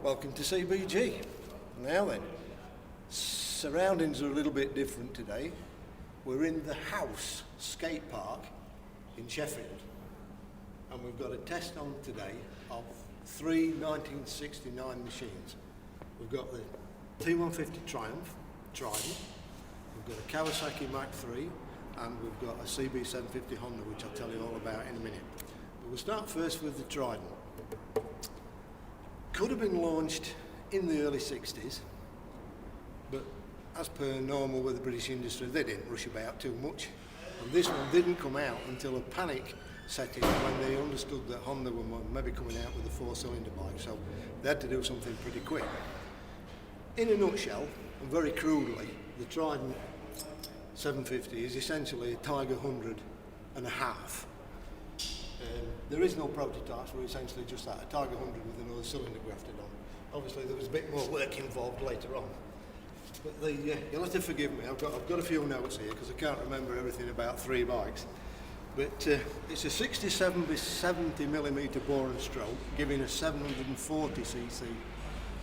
Welcome to CBG. Now then, surroundings are a little bit different today. We're in the House skate park in Sheffield, and we've got a test on today of three 1969 machines. We've got the T150 Triumph, Trident, we've got a Kawasaki Mach 3, and we've got a CB750 Honda, which I'll tell you all about in a minute. But we'll start first with the Trident. Could have been launched in the early 60s, but as per normal with the British industry, they didn't rush about too much. And this one didn't come out until a panic set in when they understood that Honda were maybe coming out with a four-cylinder bike, so they had to do something pretty quick. In a nutshell, and very crudely, the Trident 750 is essentially a Tiger 100 and a half. The original prototypes were essentially just that, a Tiger 100 with another cylinder grafted on. Obviously there was a bit more work involved later on. But you'll have to forgive me, I've got a few notes here because I can't remember everything about three bikes. But it's a 70mm bore and stroke, giving a 740cc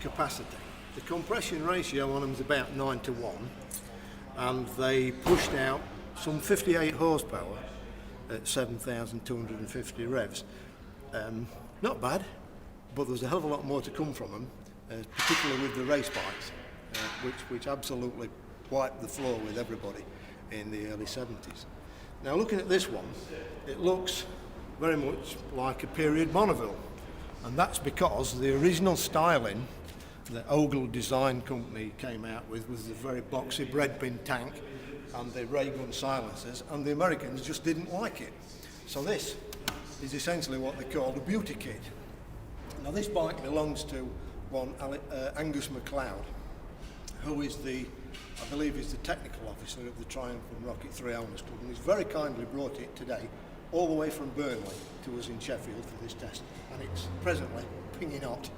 capacity. The compression ratio on them is about 9:1, and they pushed out some 58 horsepower at 7,250 revs. Not bad, but there's a hell of a lot more to come from them, particularly with the race bikes, which absolutely wiped the floor with everybody in the early 70s. Now looking at this one, it looks very much like a period Bonneville, and that's because the original styling that Ogle Design Company came out with was the very boxy breadpin tank and the ray gun silencers, and the Americans just didn't like it. So this is essentially what they called a beauty kit. Now this bike belongs to one Angus MacLeod, who is I believe is the technical officer of the Triumph and Rocket 3 Owners Club, and he's very kindly brought it today all the way from Burnley to us in Sheffield for this test, and it's presently pinging hot.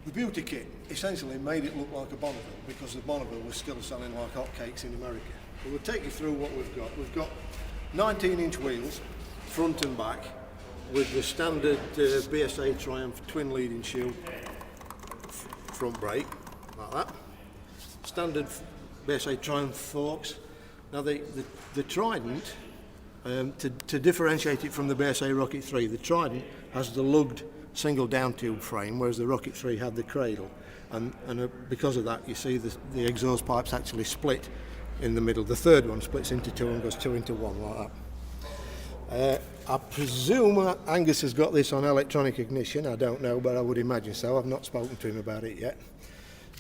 The beauty kit essentially made it look like a Bonneville because the Bonneville was still selling like hotcakes in America. But we'll take you through what we've got. We've got 19-inch wheels, front and back, with the standard BSA Triumph twin leading shield front brake, like that. Standard BSA Triumph forks. Now the Trident, to differentiate it from the BSA Rocket 3, the Trident has the lugged single down tube frame, whereas the Rocket 3 had the cradle, and because of that you see the exhaust pipes actually split in the middle. The third one splits into two and goes two into one like that. I presume Angus has got this on electronic ignition, I don't know, but I would imagine so. I've not spoken to him about it yet.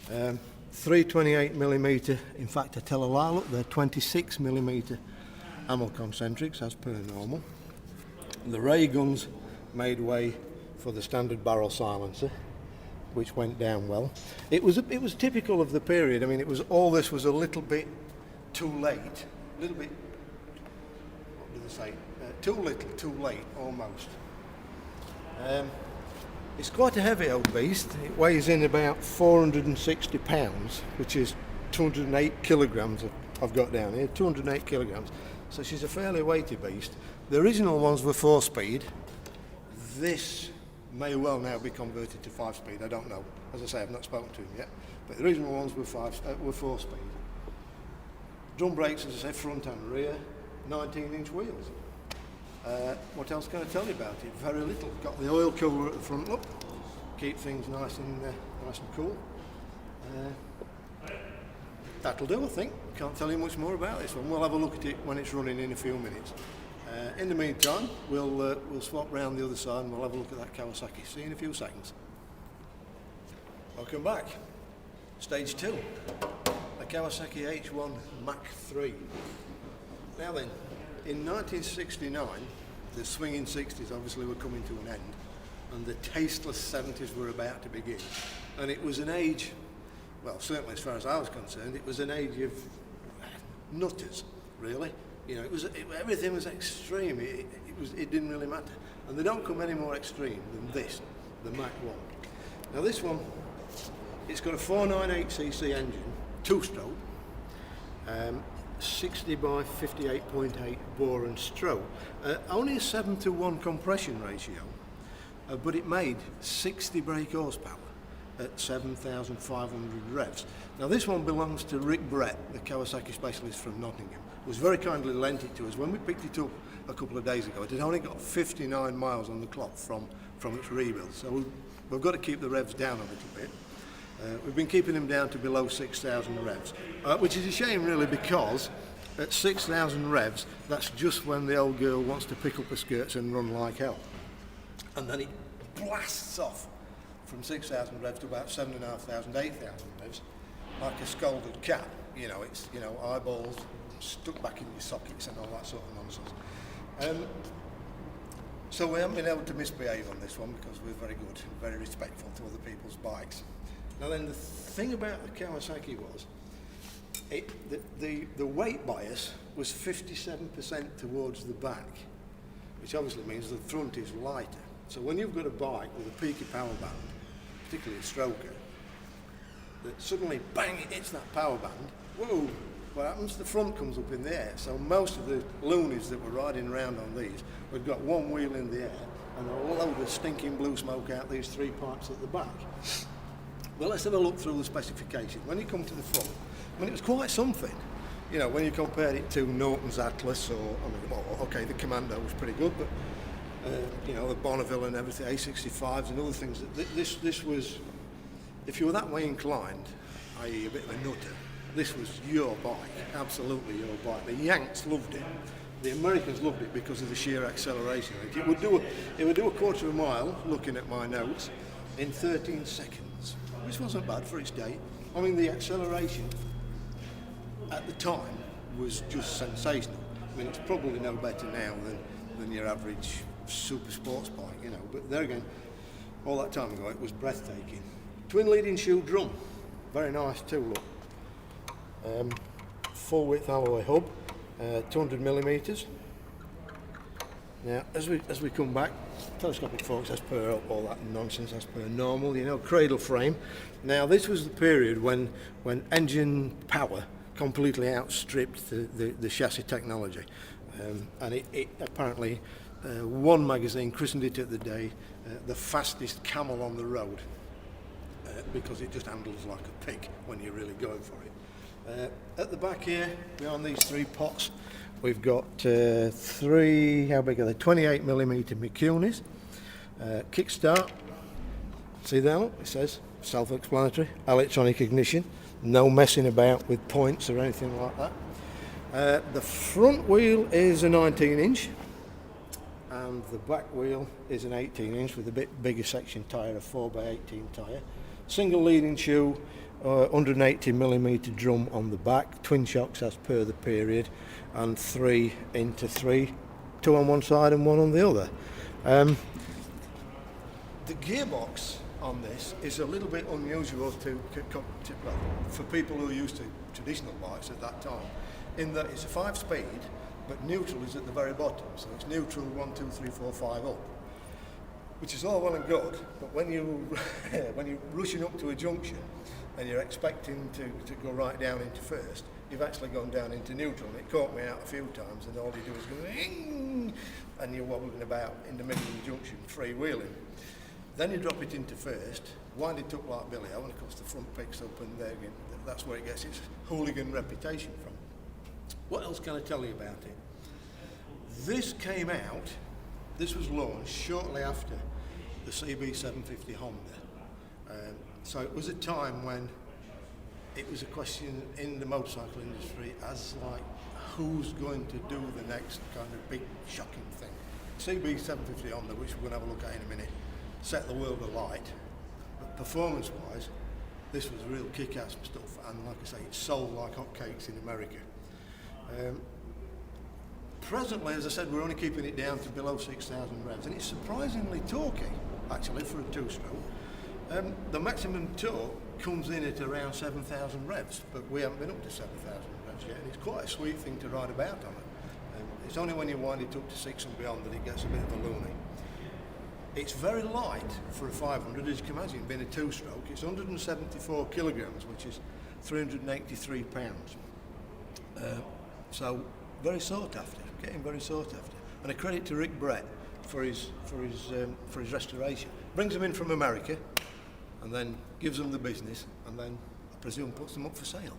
328mm, in fact I tell a lie, look, they're 26mm ammo concentrics as per normal. The ray guns made way for the standard barrel silencer, which went down well. It was typical of the period. I mean, this was a little bit too late, a little bit, what do they say, too little, too late, almost. It's quite a heavy old beast. It weighs in about 460 pounds, which is 208 kilograms I've got down here, 208 kilograms. So she's a fairly weighty beast. The original ones were 4-speed. This may well now be converted to 5-speed, I don't know. As I say, I've not spoken to him yet. But the original ones were 4-speed. Drum brakes, as I say, front and rear, 19-inch wheels. What else can I tell you about it? Very little. Got the oil cooler at the front, look. Keep things nice and cool. That'll do, I think. Can't tell you much more about this one. We'll have a look at it when it's running in a few minutes. In the meantime, we'll swap round the other side and we'll have a look at that Kawasaki. See you in a few seconds. Welcome back. Stage 2. The Kawasaki H1 Mach 3. Now then, in 1969, the swinging 60s obviously were coming to an end, and the tasteless 70s were about to begin. And it was an age, well, certainly as far as I was concerned, it was an age of nutters, really. You know, everything was extreme. It didn't really matter. And they don't come any more extreme than this, the Mach 1. Now this one, it's got a 498cc engine, two-stroke, 60 by 58.8 bore and stroke. Only a 7:1 compression ratio, but it made 60 brake horsepower at 7,500 revs. Now this one belongs to Rick Brett, the Kawasaki specialist from Nottingham, who's very kindly lent it to us. When we picked it up a couple of days ago, it had only got 59 miles on the clock from its rebuild, so we've got to keep the revs down a little bit. We've been keeping them down to below 6,000 revs, which is a shame really, because at 6,000 revs, that's just when the old girl wants to pick up her skirts and run like hell. And then it blasts off from 6,000 revs to about 7,500, 8,000 revs, like a scalded cat. You know, it's, you know, eyeballs stuck back in your sockets and all that sort of nonsense. So we haven't been able to misbehave on this one because we're very good, very respectful to other people's bikes. Now then, the thing about the Kawasaki was, the weight bias was 57% towards the back, which obviously means the front is lighter. So when you've got a bike with a peaky power band, particularly a stroker, that suddenly bang, it hits that power band, whoa, what happens? The front comes up in the air. So most of the loonies that were riding around on these, we've got one wheel in the air and a load of stinking blue smoke out these three pipes at the back. Well, let's have a look through the specification. When you come to the front, I mean, it was quite something. You know, when you compare it to Norton's Atlas, or, I mean, well, okay, the Commando was pretty good, but, you know, the Bonneville and everything, A65s and other things, this was, if you were that way inclined, i.e. a bit of a nutter, this was your bike, absolutely your bike. The Yanks loved it. The Americans loved it because of the sheer acceleration. It would do a quarter of a mile, looking at my notes, in 13 seconds, which wasn't bad for its day. I mean, the acceleration at the time was just sensational. I mean, it's probably no better now than your average super sports bike, you know, but there again, all that time ago, it was breathtaking. Twin leading shoe drum, very nice too, look. Full width alloy hub, 200 millimeters. Now, as we come back, telescopic forks as per all that nonsense, as per normal, you know, cradle frame. Now, this was the period when engine power completely outstripped the chassis technology, and it apparently, one magazine christened it at the day the fastest camel on the road, because it just handles like a pig when you're really going for it. At the back here, behind these three pots, we've got three, how big are they, 28 millimeter McCuneys, kickstart, see that one? It says self-explanatory, electronic ignition, no messing about with points or anything like that. The front wheel is a 19-inch, and the back wheel is an 18-inch with a bit bigger section tyre, a 4x18 tyre. Single leading shoe, 180 millimeter drum on the back, twin shocks as per the period, and 3 into 3, 2 on one side and 1 on the other. The gearbox on this is a little bit unusual for people who are used to traditional bikes at that time, in that it's a 5-speed, but neutral is at the very bottom, so it's neutral 1, 2, 3, 4, 5 up, which is all well and good, but when you're rushing up to a junction and you're expecting to go right down into first, you've actually gone down into neutral. It caught me out a few times, and all you do is go "Ing," and you're wobbling about in the middle of the junction, freewheeling. Then you drop it into first, wind it up like Billy O, and of course the front picks up, and there again, that's where it gets its hooligan reputation from. What else can I tell you about it? This came out, this was launched shortly after the CB750 Honda. So it was a time when it was a question in the motorcycle industry as like, who's going to do the next kind of big shocking thing? CB750 Honda, which we're going to have a look at in a minute, set the world alight, but performance-wise, this was real kick-ass stuff, and like I say, it sold like hotcakes in America. Presently, as I said, we're only keeping it down to below 6,000 revs, and it's surprisingly torquey, actually, for a two-stroke. The maximum torque comes in at around 7,000 revs, but we haven't been up to 7,000 revs yet, and it's quite a sweet thing to ride about on it. It's only when you wind it up to 6 and beyond that it gets a bit of a loony. It's very light for a 500, as you can imagine, being a two-stroke. It's 174 kilograms, which is 383 pounds. So very sought after, getting very sought after. And a credit to Rick Brett for his restoration. Brings them in from America, and then gives them the business, and then I presume puts them up for sale.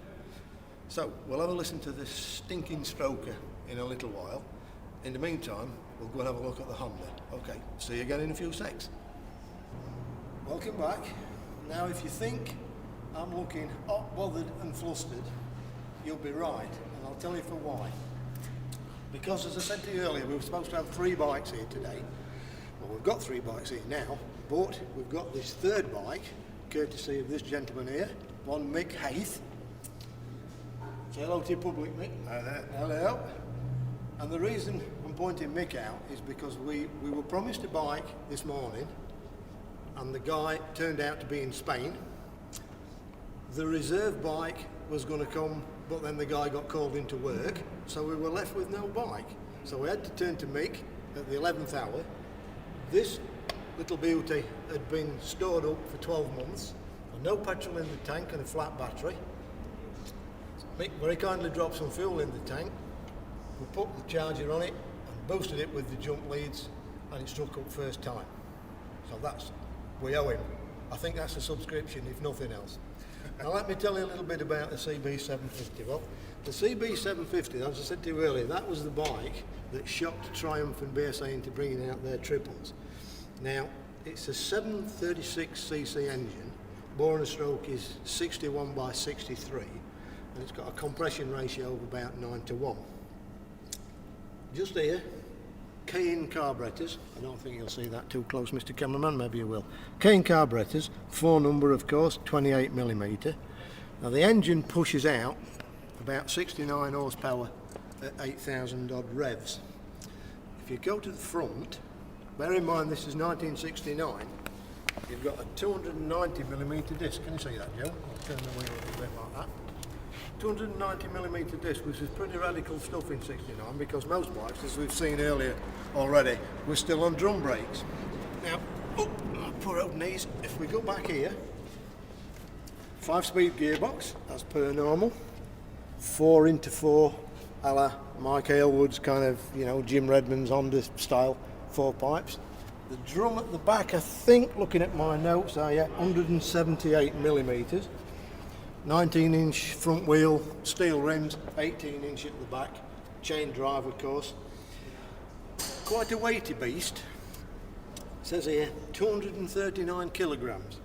So we'll have a listen to this stinking stroker in a little while. In the meantime, we'll go and have a look at the Honda. Okay, see you again in a few secs. Welcome back. Now if you think I'm looking hot, bothered and flustered, you'll be right, and I'll tell you for why. Because as I said to you earlier, we were supposed to have 3 bikes here today. Well, we've got 3 bikes here now, but we've got this 3rd bike, courtesy of this gentleman here, one Mick Hayth. Say hello to your public, Mick. Hi there. Hello. And the reason I'm pointing Mick out is because we were promised a bike this morning, and the guy turned out to be in Spain. The reserve bike was going to come, but then the guy got called into work, so we were left with no bike. So we had to turn to Mick at the 11th hour. This little beauty had been stored up for 12 months, and no petrol in the tank and a flat battery. Mick very kindly dropped some fuel in the tank. We put the charger on it and boosted it with the jump leads, and it struck up first time. So we owe him. I think that's a subscription, if nothing else. Now let me tell you a little bit about the CB750. Well, the CB750, as I said to you earlier, that was the bike that shocked Triumph and BSA into bringing out their triples. Now, it's a 736cc engine. Bore and stroke is 61 by 63, and it's got a compression ratio of about 9:1. Just here, Kane carburetors. I don't think you'll see that too close, Mr. Cameraman, maybe you will. Kane carburetors, 4 number of course, 28mm. Now the engine pushes out about 69 horsepower at 8,000 odd revs. If you go to the front, bear in mind this is 1969, you've got a 290mm disc. Can you see that, Joe? I'll turn the wheel a little bit like that. 290mm disc, which is pretty radical stuff in 69, because most bikes, as we've seen earlier already, were still on drum brakes. Now, poor old knees, if we go back here, 5-speed gearbox, as per normal, 4x4 a la Mike Aylwood's kind of, Jim Redmond's Honda style 4 pipes. The drum at the back, I think, looking at my notes, 178mm. 19-inch front wheel, steel rims, 18-inch at the back, chain drive of course. Quite a weighty beast. It says here 239 kilograms.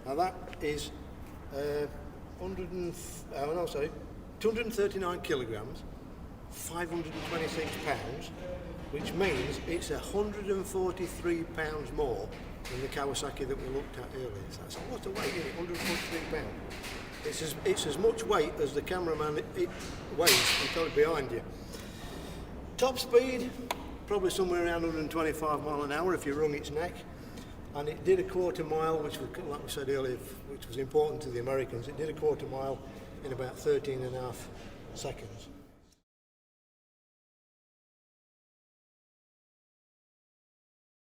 Now that is 239 kilograms, 526 pounds, which means it's 143 pounds more than the Kawasaki that we looked at earlier. So that's a lot of weight in it, 143 pounds. It's as much weight as the cameraman it weighs. I've got it behind you. Top speed, probably somewhere around 125 mile an hour if you wrung its neck. And it did a 1/4 mile, which was, like we said earlier, which was important to the Americans. It did a 1/4 mile in about 13.5 seconds.